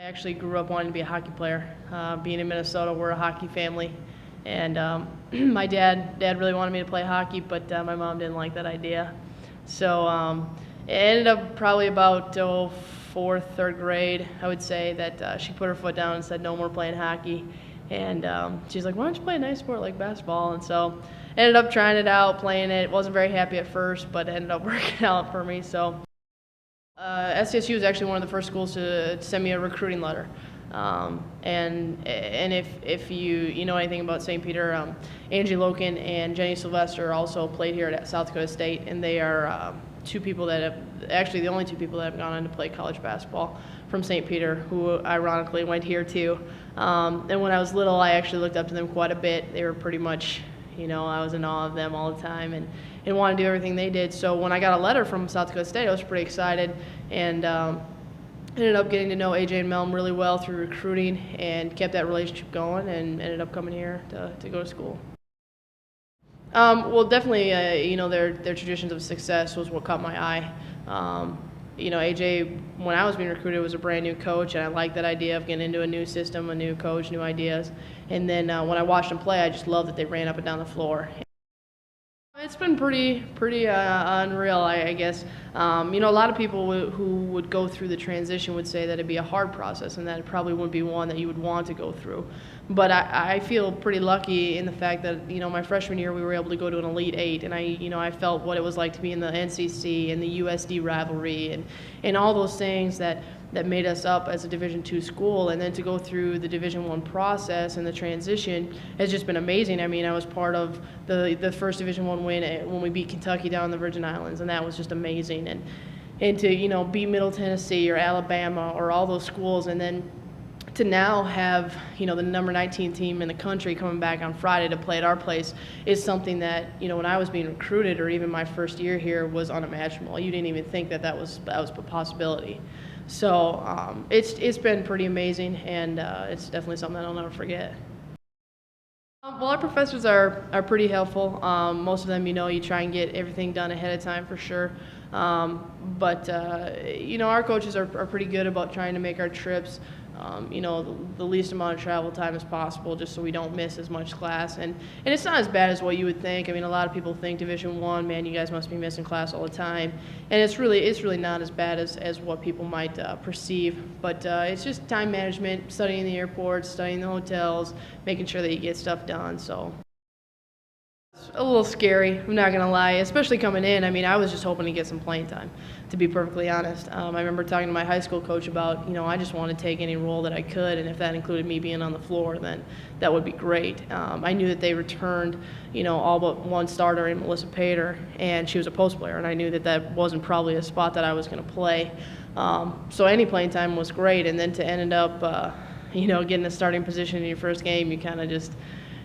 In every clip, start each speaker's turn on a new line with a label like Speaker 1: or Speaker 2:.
Speaker 1: I actually grew up wanting to be a hockey player. Being in Minnesota, we're a hockey family, and my dad really wanted me to play hockey, but my mom didn't like that idea. So it ended up probably about fourth, third grade, I would say, that she put her foot down and said no more playing hockey. And she's like, why don't you play a nice sport like basketball? And so I ended up trying it out, playing it. Wasn't very happy at first, but it ended up working out for me. So SDSU was actually one of the first schools to send me a recruiting letter. And if you know anything about St. Peter, Angie Loken and Jenny Sylvester also played here at South Dakota State, and they are two people that have, actually the only two people that have gone on to play college basketball from St. Peter, who ironically went here too. And when I was little, I actually looked up to them quite a bit. They were pretty much, I was in awe of them all the time and wanted to do everything they did. So when I got a letter from South Dakota State, I was pretty excited, and ended up getting to know AJ and Melm really well through recruiting and kept that relationship going, and ended up coming here to go to school. Well, definitely, their traditions of success was what caught my eye. AJ, when I was being recruited, was a brand new coach, and I liked that idea of getting into a new system, a new coach, new ideas. And then when I watched them play, I just loved that they ran up and down the floor. It's been pretty unreal, I guess. A lot of people who would go through the transition would say that it'd be a hard process and that it probably wouldn't be one that you would want to go through. But I feel pretty lucky in the fact that, my freshman year we were able to go to an Elite Eight, and I felt what it was like to be in the NCC and the USD rivalry and all those things that made us up as a Division II school, and then to go through the Division I process and the transition has just been amazing. I mean, I was part of the first Division I win when we beat Kentucky down in the Virgin Islands, and that was just amazing. And to beat Middle Tennessee or Alabama or all those schools, and then to now have the number 19 team in the country coming back on Friday to play at our place is something that when I was being recruited, or even my first year here, was unimaginable. You didn't even think that was a possibility. So it's been pretty amazing, and it's definitely something that I'll never forget. Well, our professors are pretty helpful. Most of them, you try and get everything done ahead of time for sure. But our coaches are pretty good about trying to make our trips the least amount of travel time as possible, just so we don't miss as much class. And it's not as bad as what you would think. I mean, a lot of people think Division I, man, you guys must be missing class all the time. And it's really not as bad as what people might perceive. But it's just time management, studying the airports, studying the hotels, making sure that you get stuff done. So it's a little scary, I'm not going to lie, especially coming in. I mean, I was just hoping to get some playing time, to be perfectly honest. I remember talking to my high school coach about, I just want to take any role that I could, and if that included me being on the floor, then that would be great. I knew that they returned, all but one starter in Melissa Pater, and she was a post player, and I knew that wasn't probably a spot that I was going to play. So any playing time was great, and then to end up, getting a starting position in your first game, you kind of just,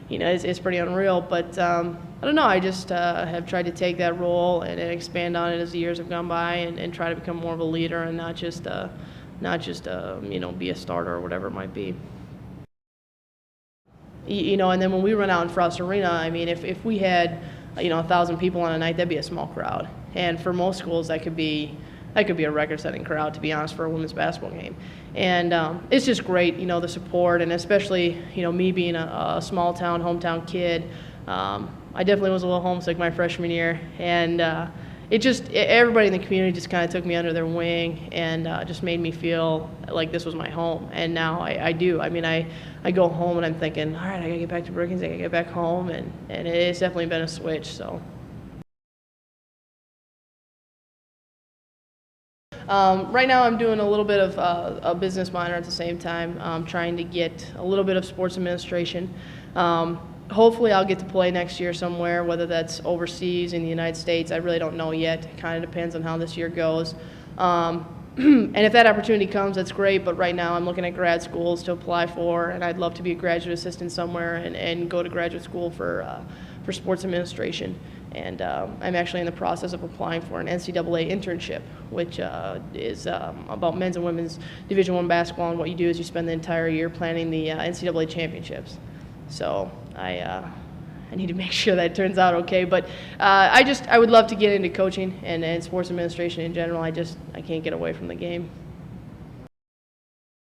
Speaker 1: it's pretty unreal. But I don't know, I just have tried to take that role and expand on it as the years have gone by, and try to become more of a leader and not just be a starter or whatever it might be. And then when we run out in Frost Arena, I mean, if we had 1,000 people on a night, that'd be a small crowd. And for most schools, that could be a record-setting crowd, to be honest, for a women's basketball game. And it's just great, the support, and especially, me being a small-town, hometown kid, I definitely was a little homesick my freshman year. And everybody in the community just kind of took me under their wing and just made me feel like this was my home. And now I do. I mean, I go home and I'm thinking, all right, I got to get back to Brookings, I got to get back home. And it's definitely been a switch, so. Right now I'm doing a little bit of a business minor at the same time, trying to get a little bit of sports administration. Hopefully I'll get to play next year somewhere, whether that's overseas in the United States. I really don't know yet. It kind of depends on how this year goes. And if that opportunity comes, that's great, but right now I'm looking at grad schools to apply for, and I'd love to be a graduate assistant somewhere and go to graduate school for sports administration. And I'm actually in the process of applying for an NCAA internship, which is about men's and women's Division I basketball, and what you do is you spend the entire year planning the NCAA championships. So I need to make sure that turns out okay. But I would love to get into coaching and sports administration in general. I can't get away from the game.